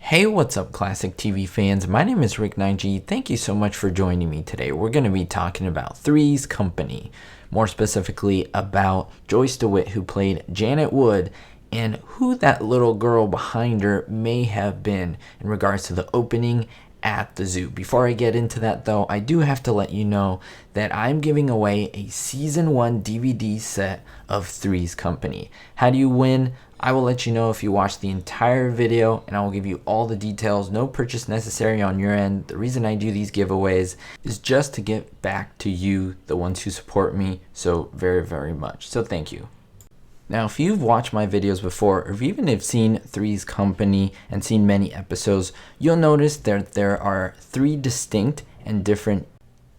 Hey, what's up, classic TV fans? My name is Rick9G. Thank you so much for joining me today. We're going to be talking about Three's Company, more specifically about Joyce DeWitt, who played Janet Wood, and who that little girl behind her may have been in regards to the opening at the zoo. Before I get into that, though, I do have to let you know that I'm giving away a Season 1 DVD set of Three's Company. How do you win? I will let you know if you watch the entire video, and I will give you all the details. No purchase necessary on your end. The reason I do these giveaways is just to get back to you, the ones who support me so very much. So thank you. Now, if you've watched my videos before, or if you even have seen Three's Company and seen many episodes, you'll notice that there are three distinct and different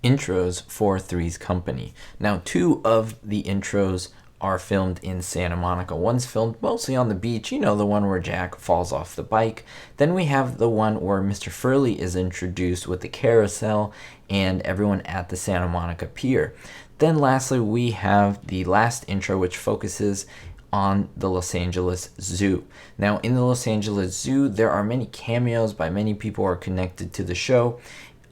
intros for Three's Company. Now, two of the intros are filmed in Santa Monica. One's filmed mostly on the beach, you know, the one where Jack falls off the bike. Then we have the one where Mr. Furley is introduced with the carousel and everyone at the Santa Monica Pier. Then lastly, we have the last intro, which focuses on the Los Angeles Zoo. Now, in the Los Angeles Zoo, there are many cameos by many people who are connected to the show.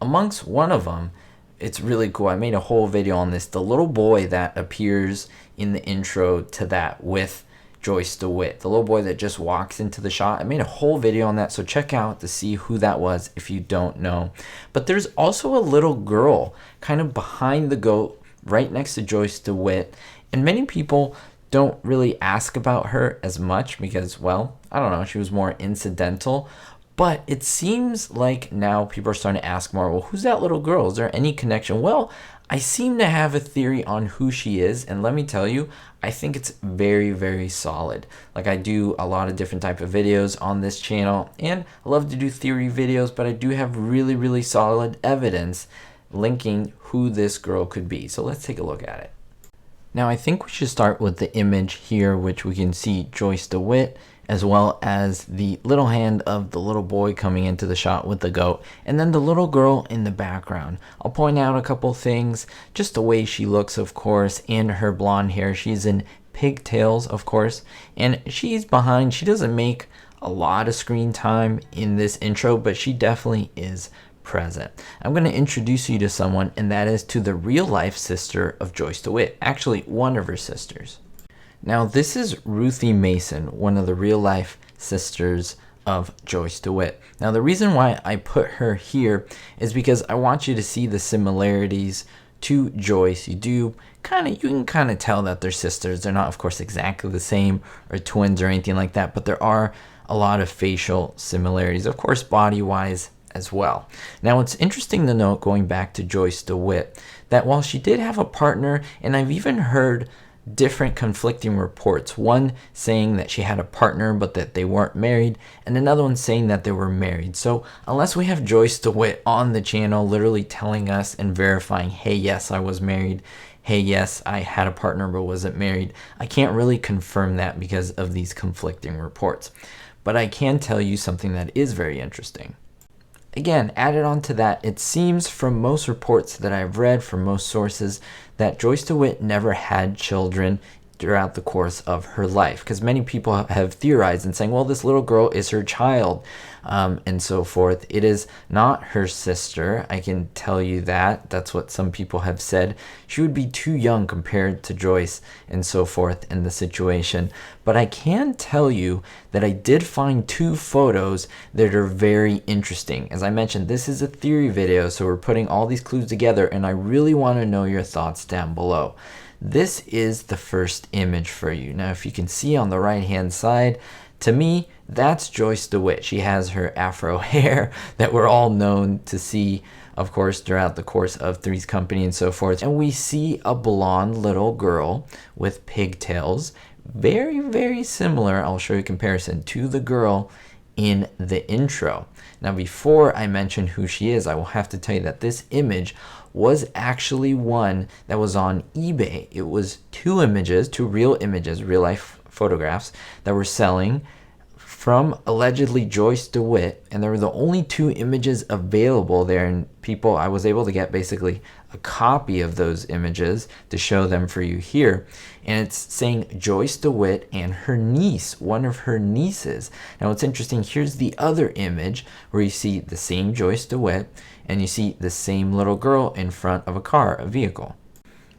Amongst one of them, it's really cool. I made a whole video on this. The little boy that appears in the intro to that with Joyce DeWitt, the little boy that just walks into the shot. I made a whole video on that, so check out to see who that was if you don't know. But there's also a little girl kind of behind the goat right next to Joyce DeWitt, and many people don't really ask about her as much because, well, I don't know, she was more incidental. But it seems like now people are starting to ask more, well, who's that little girl? Is there any connection? Well, I seem to have a theory on who she is, and let me tell you, I think it's very solid. Like, I do a lot of different type of videos on this channel, and I love to do theory videos, but I do have really solid evidence linking who this girl could be. So let's take a look at it. Now, I think we should start with the image here, which we can see Joyce DeWitt, as well as the little hand of the little boy coming into the shot with the goat, and then the little girl in the background. I'll point out a couple things, just the way she looks, of course, and her blonde hair. She's in pigtails, of course, and she's behind. She doesn't make a lot of screen time in this intro, but she definitely is present. I'm going to introduce you to someone, and that is to the real life sister of Joyce DeWitt, actually one of her sisters. Now, this is Ruthie Mason, one of the real life sisters of Joyce DeWitt. Now, the reason why I put her here is because I want you to see the similarities to Joyce. You can kind of tell that they're sisters. They're not, of course, exactly the same or twins or anything like that, but there are a lot of facial similarities, of course, body-wise as well. Now, it's interesting to note, going back to Joyce DeWitt, that while she did have a partner, and I've even heard different conflicting reports, one saying that she had a partner but that they weren't married, and another one saying that they were married. So unless we have Joyce DeWitt on the channel literally telling us and verifying, hey, yes, I was married, hey, yes, I had a partner but wasn't married, I can't really confirm that because of these conflicting reports. But I can tell you something that is very interesting. Again, added on to that, it seems from most reports that I've read from most sources that Joyce DeWitt never had children throughout the course of her life, because many people have theorized and saying, well, this little girl is her child, and so forth. It is not her sister. I can tell you that. That's what some people have said. She would be too young compared to Joyce and so forth in the situation. But I can tell you that I did find two photos that are very interesting. As I mentioned, this is a theory video, so we're putting all these clues together, and I really want to know your thoughts down below. This is the first image for you. Now, if you can see on the right hand side, to me, that's Joyce DeWitt. She has her afro hair that we're all known to see, of course, throughout the course of Three's Company and so forth. And we see a blonde little girl with pigtails, very similar, I'll show you a comparison, to the girl in the intro. Now, before I mention who she is, I will have to tell you that this image was actually one that was on eBay. It was two real images, real life photographs that were selling from allegedly Joyce DeWitt, and there were the only two images available there, and I was able to get basically a copy of those images to show them for you here. And it's saying Joyce DeWitt and her niece, one of her nieces. Now what's interesting, here's the other image where you see the same Joyce DeWitt and you see the same little girl in front of a car, a vehicle.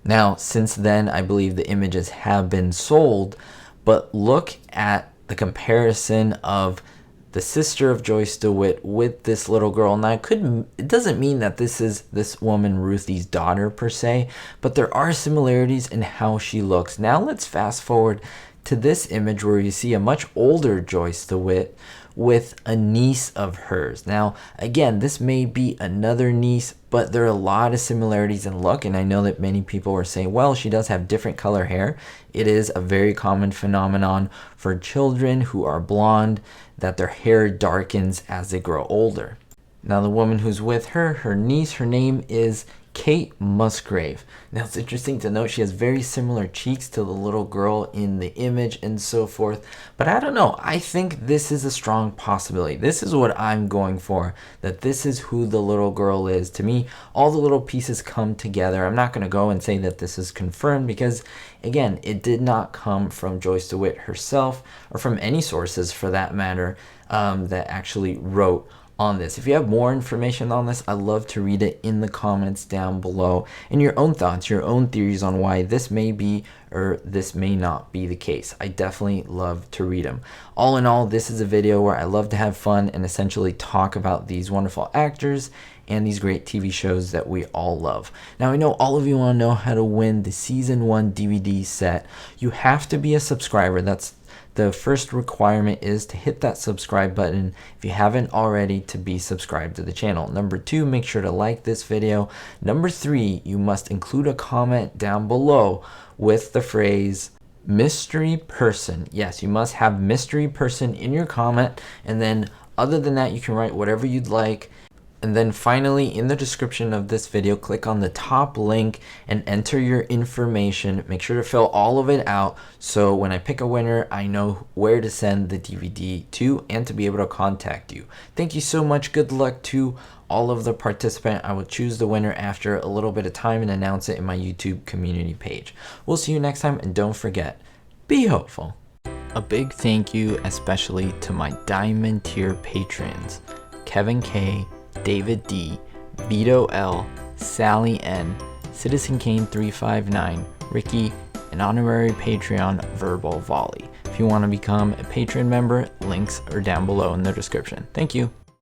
Now, since then, I believe the images have been sold, but look at the comparison of the sister of Joyce DeWitt with this little girl. Now, it doesn't mean that this is this woman Ruthie's daughter per se, but there are similarities in how she looks. Now, let's fast forward to this image where you see a much older Joyce DeWitt with a niece of hers. Now, again, this may be another niece, but there are a lot of similarities in look, and I know that many people are saying, well, she does have different color hair. It is a very common phenomenon for children who are blonde that their hair darkens as they grow older. Now, the woman who's with her, her niece, her name is Kate Musgrave. Now, it's interesting to note she has very similar cheeks to the little girl in the image and so forth. But I don't know. I think this is a strong possibility. This is what I'm going for, that this is who the little girl is. To me, all the little pieces come together. I'm not going to go and say that this is confirmed because, again, it did not come from Joyce DeWitt herself or from any sources for that matter that actually wrote on this. If you have more information on this, I'd love to read it in the comments down below and your own thoughts, your own theories on why this may be or this may not be the case. I definitely love to read them. All in all, this is a video where I love to have fun and essentially talk about these wonderful actors and these great TV shows that we all love. Now, I know all of you want to know how to win the season 1 DVD set. You have to be a subscriber. That's the first requirement, is to hit that subscribe button if you haven't already to be subscribed to the channel. Number 2, make sure to like this video. Number 3, you must include a comment down below with the phrase mystery person. Yes, you must have mystery person in your comment, and then other than that, you can write whatever you'd like. And then finally, in the description of this video, click on the top link and enter your information. Make sure to fill all of it out so when I pick a winner, I know where to send the DVD to and to be able to contact you. Thank you so much. Good luck to all of the participants. I will choose the winner after a little bit of time and announce it in my YouTube community page. We'll see you next time, and don't forget, be hopeful. A big thank you especially to my Diamond tier patrons, Kevin K, David D, Vito L, Sally N, Citizen Kane 359, Ricky, and honorary Patreon Verbal Volley. If you want to become a patron member, links are down below in the description. Thank you.